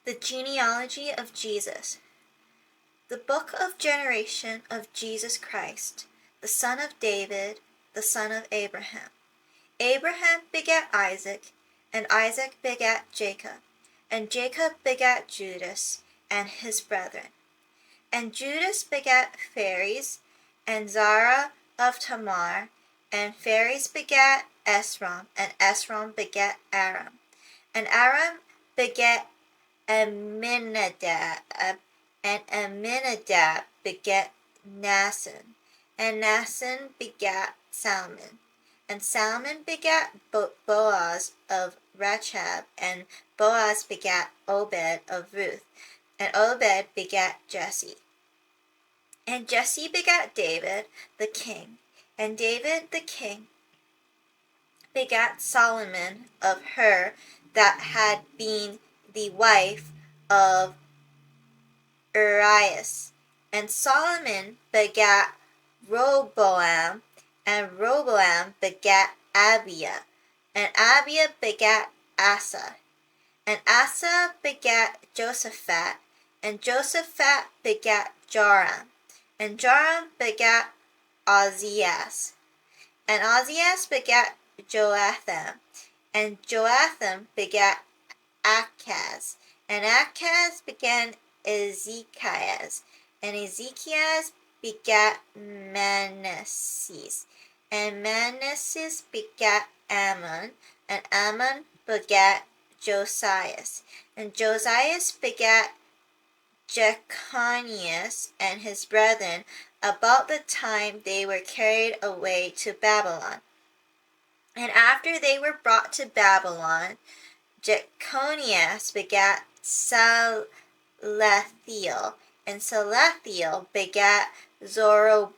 The genealogy of Jesus. The book of generation of Jesus Christ, the son of David, the son of Abraham. Abraham begat Isaac, and Isaac begat Jacob, and Jacob begat Judas and his brethren. And Judas begat Phares, and Zara of Tamar, and Phares begat Esrom, and Esrom begat Aram. And Aram begat Amminadab, and Amminadab begat Naasson, and Naasson begat Salmon. And Salmon begat Boaz of Rachab, and Boaz begat Obed of Ruth, and Obed begat Jesse. And Jesse begat David the king, and David the king begat Solomon of her that had been the wife of Urias. And Solomon begat Roboam, and Roboam begat Abiah, and Abiah begat Asa. And Asa begat Josaphat, and Josaphat begat Joram, and Joram begat Ozias. And Ozias begat Joatham, and Joatham begat Achaz, and Achaz begat Ezekias, and Ezekias begat Manasseh, and Manasseh begat Ammon, and Ammon begat Josias, and Josias begat Jeconias and his brethren about the time they were carried away to Babylon. And after they were brought to Babylon, Jeconias begat Salathiel, and Salathiel begat Zorobabel,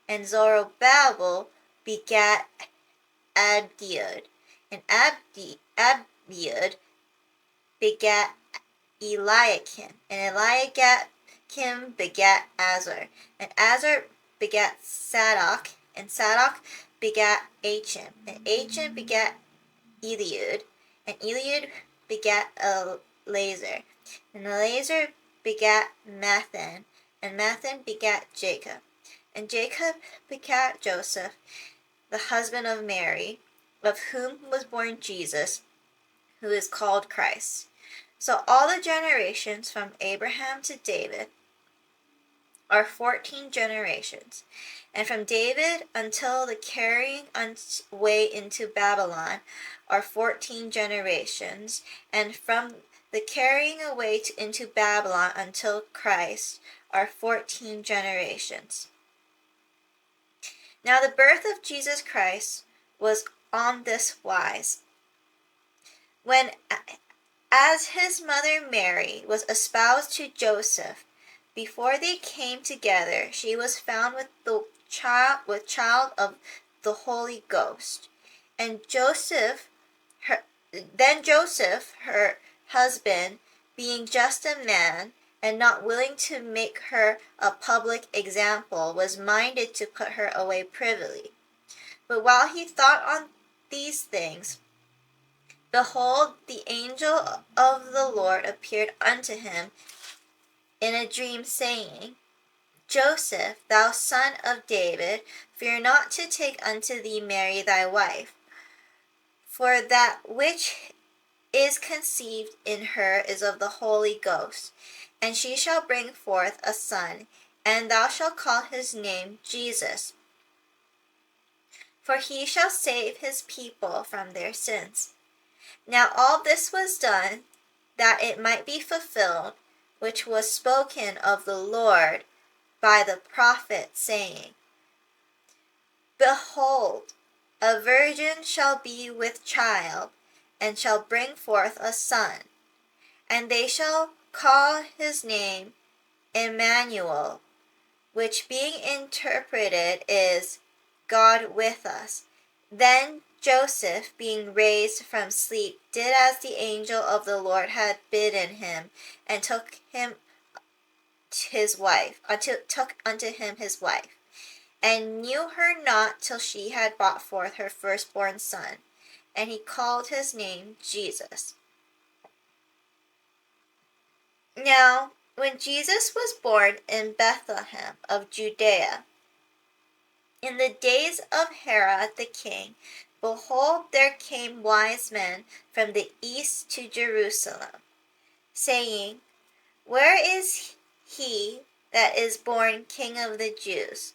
and Zorobabel begat Abdiud, and Abdiud begat Eliakim, and Eliakim begat Azor, and Azor begat Sadok, and Sadok begat Achim, and Achim begat Eliud, and Eliud begat Eleazar, and Eleazar begat Mathan, and Mathan begat Jacob, and Jacob begat Joseph, the husband of Mary, of whom was born Jesus, who is called Christ. So all the generations from Abraham to David are 14 generations, and from David until the carrying away into Babylon are 14 generations, and from the carrying away into Babylon until Christ are 14 generations. Now the birth of Jesus Christ was on this wise. When as his mother Mary was espoused to Joseph, before they came together, she was found with child of the Holy Ghost. And Joseph, her husband, being just a man, and not willing to make her a public example, was minded to put her away privily. But while he thought on these things, behold, the angel of the Lord appeared unto him in a dream, saying, Joseph, thou son of David, fear not to take unto thee Mary thy wife, for that which is conceived in her is of the Holy Ghost, and she shall bring forth a son, and thou shalt call his name Jesus. For he shall save his people from their sins. Now all this was done, that it might be fulfilled, which was spoken of the Lord by the prophet, saying, Behold, a virgin shall be with child, and shall bring forth a son, and they shall call his name Emmanuel, which being interpreted is God with us. Then Joseph, being raised from sleep, did as the angel of the Lord had bidden him, and took unto him his wife, and knew her not till she had brought forth her firstborn son, and he called his name Jesus. Now, when Jesus was born in Bethlehem of Judea, in the days of Herod the king, behold, there came wise men from the east to Jerusalem, saying, Where is he that is born King of the Jews?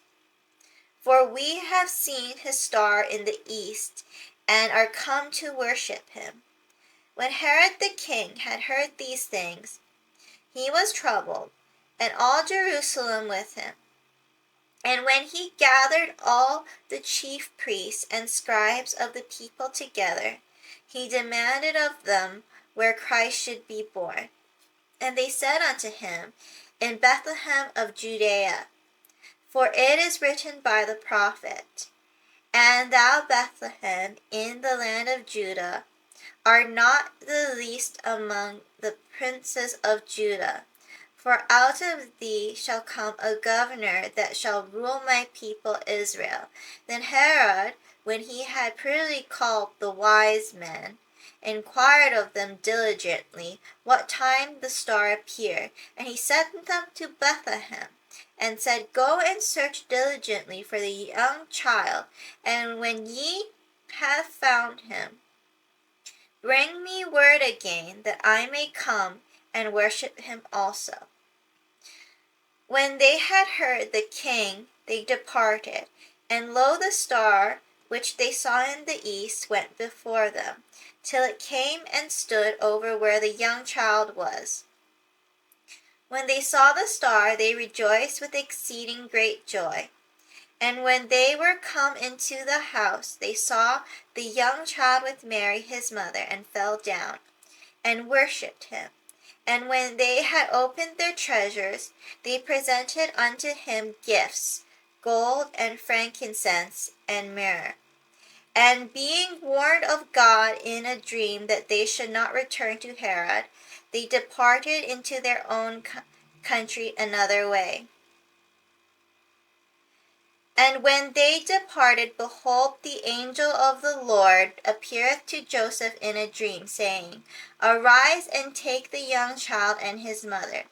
For we have seen his star in the east, and are come to worship him. When Herod the king had heard these things, he was troubled, and all Jerusalem with him. And when he gathered all the chief priests and scribes of the people together, he demanded of them where Christ should be born. And they said unto him, In Bethlehem of Judea. For it is written by the prophet, And thou, Bethlehem, in the land of Judah, art not the least among the princes of Judah. For out of thee shall come a governor that shall rule my people Israel. Then Herod, when he had privily called the wise men, inquired of them diligently what time the star appeared. And he sent them to Bethlehem, and said, Go and search diligently for the young child, and when ye have found him, bring me word again, that I may come and worship him also. When they had heard the king, they departed, and lo, the star which they saw in the east went before them, till it came and stood over where the young child was. When they saw the star, they rejoiced with exceeding great joy. And when they were come into the house, they saw the young child with Mary his mother, and fell down, and worshipped him. And when they had opened their treasures, they presented unto him gifts, gold and frankincense and myrrh. And being warned of God in a dream that they should not return to Herod, they departed into their own country another way. And when they departed, behold, the angel of the Lord appeareth to Joseph in a dream, saying, Arise and take the young child and his mother,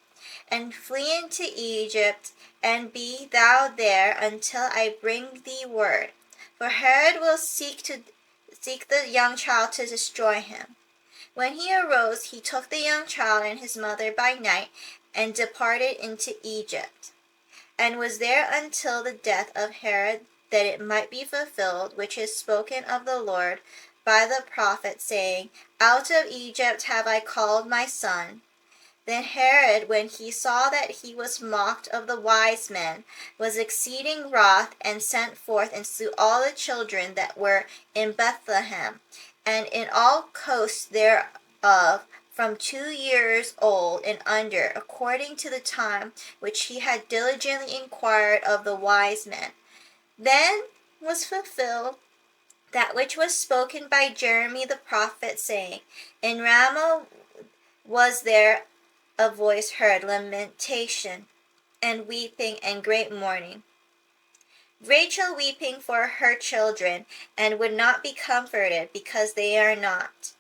and flee into Egypt, and be thou there until I bring thee word. For Herod will seek the young child to destroy him. When he arose, he took the young child and his mother by night, and departed into Egypt, and was there until the death of Herod, that it might be fulfilled, which is spoken of the Lord by the prophet, saying, Out of Egypt have I called my son. Then Herod, when he saw that he was mocked of the wise men, was exceeding wroth, and sent forth and slew all the children that were in Bethlehem, and in all coasts thereof, from 2 years old and under, according to the time which he had diligently inquired of the wise men. Then was fulfilled that which was spoken by Jeremy the prophet, saying, In Ramah was there a voice heard, lamentation, and weeping, and great mourning. Rachel weeping for her children, and would not be comforted, because they are not.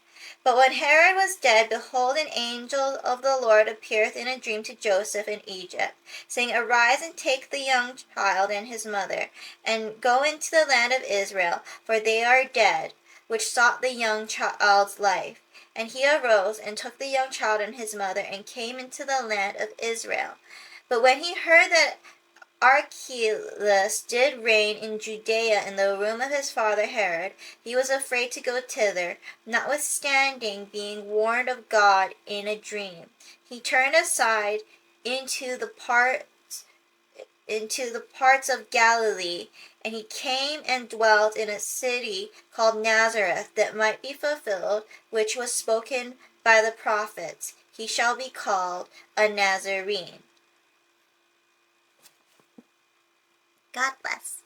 But when Herod was dead, behold, an angel of the Lord appeareth in a dream to Joseph in Egypt, saying, Arise and take the young child and his mother, and go into the land of Israel, for they are dead, which sought the young child's life. And he arose, and took the young child and his mother, and came into the land of Israel. But when he heard that Archelaus did reign in Judea in the room of his father Herod, he was afraid to go thither, notwithstanding being warned of God in a dream. He turned aside into the parts of Galilee, and he came and dwelt in a city called Nazareth, that might be fulfilled, which was spoken by the prophets, He shall be called a Nazarene. God bless.